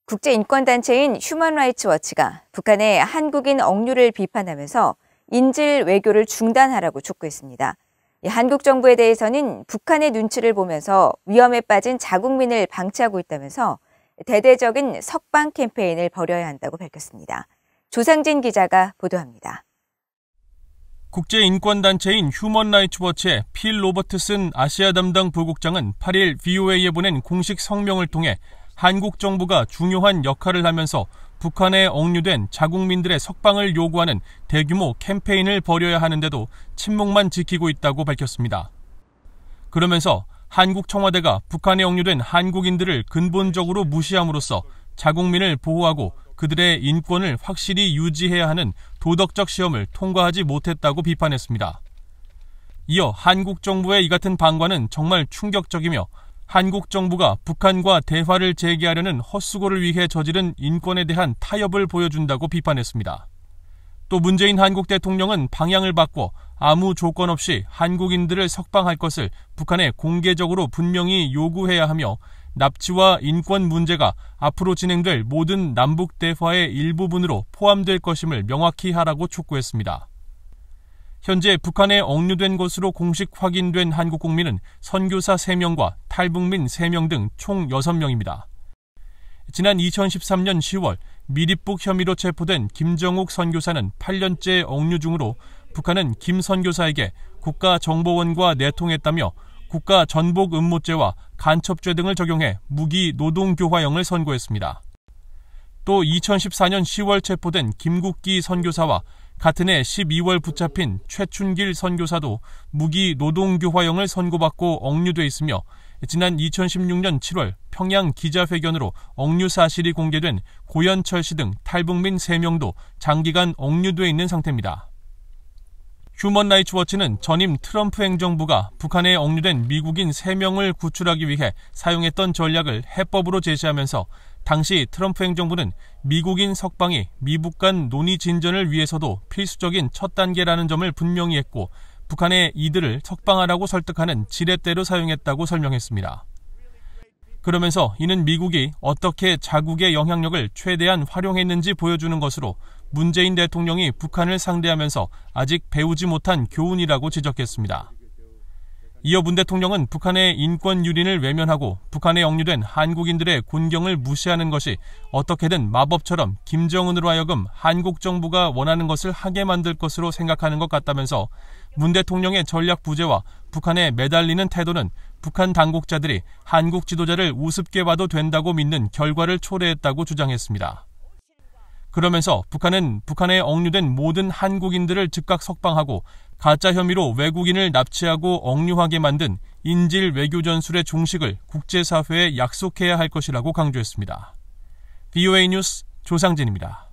국제인권단체인 휴먼라이츠 워치가 북한의 한국인 억류를 비판하면서 인질 외교를 중단하라고 촉구했습니다. 한국 정부에 대해서는 북한의 눈치를 보면서 위험에 빠진 자국민을 방치하고 있다면서 대대적인 석방 캠페인을 벌여야 한다고 밝혔습니다. 조상진 기자가 보도합니다. 국제인권단체인 휴먼라이츠 워치의 필 로버트슨 아시아 담당 부국장은 8일 VOA에 보낸 공식 성명을 통해 한국 정부가 중요한 역할을 하면서 북한에 억류된 자국민들의 석방을 요구하는 대규모 캠페인을 벌여야 하는데도 침묵만 지키고 있다고 밝혔습니다. 그러면서 한국 청와대가 북한에 억류된 한국인들을 근본적으로 무시함으로써 자국민을 보호하고 그들의 인권을 확실히 유지해야 하는 도덕적 시험을 통과하지 못했다고 비판했습니다. 이어 한국 정부의 이 같은 방관은 정말 충격적이며 한국 정부가 북한과 대화를 재개하려는 헛수고를 위해 저지른 인권에 대한 타협을 보여준다고 비판했습니다. 또 문재인 한국 대통령은 방향을 바꿔 아무 조건 없이 한국인들을 석방할 것을 북한에 공개적으로 분명히 요구해야 하며 납치와 인권 문제가 앞으로 진행될 모든 남북 대화의 일부분으로 포함될 것임을 명확히 하라고 촉구했습니다. 현재 북한에 억류된 것으로 공식 확인된 한국 국민은 선교사 3명과 탈북민 3명 등 총 6명입니다. 지난 2013년 10월 미립북 혐의로 체포된 김정욱 선교사는 8년째 억류 중으로 북한은 김 선교사에게 국가정보원과 내통했다며 국가전복 음모죄와 간첩죄 등을 적용해 무기 노동교화형을 선고했습니다. 또 2014년 10월 체포된 김국기 선교사와 같은 해 12월 붙잡힌 최춘길 선교사도 무기 노동교화형을 선고받고 억류돼 있으며 지난 2016년 7월 평양 기자회견으로 억류 사실이 공개된 고현철 씨 등 탈북민 3명도 장기간 억류돼 있는 상태입니다. 휴먼라이츠 워치는 전임 트럼프 행정부가 북한에 억류된 미국인 3명을 구출하기 위해 사용했던 전략을 해법으로 제시하면서 당시 트럼프 행정부는 미국인 석방이 미북 간 논의 진전을 위해서도 필수적인 첫 단계라는 점을 분명히 했고 북한의 이들을 석방하라고 설득하는 지렛대로 사용했다고 설명했습니다. 그러면서 이는 미국이 어떻게 자국의 영향력을 최대한 활용했는지 보여주는 것으로 문재인 대통령이 북한을 상대하면서 아직 배우지 못한 교훈이라고 지적했습니다. 이어 문 대통령은 북한의 인권 유린을 외면하고 북한에 억류된 한국인들의 곤경을 무시하는 것이 어떻게든 마법처럼 김정은으로 하여금 한국 정부가 원하는 것을 하게 만들 것으로 생각하는 것 같다면서 문 대통령의 전략 부재와 북한에 매달리는 태도는 북한 당국자들이 한국 지도자를 우습게 봐도 된다고 믿는 결과를 초래했다고 주장했습니다. 그러면서 북한은 북한에 억류된 모든 한국인들을 즉각 석방하고 가짜 혐의로 외국인을 납치하고 억류하게 만든 인질 외교 전술의 종식을 국제사회에 약속해야 할 것이라고 강조했습니다. VOA 뉴스 조상진입니다.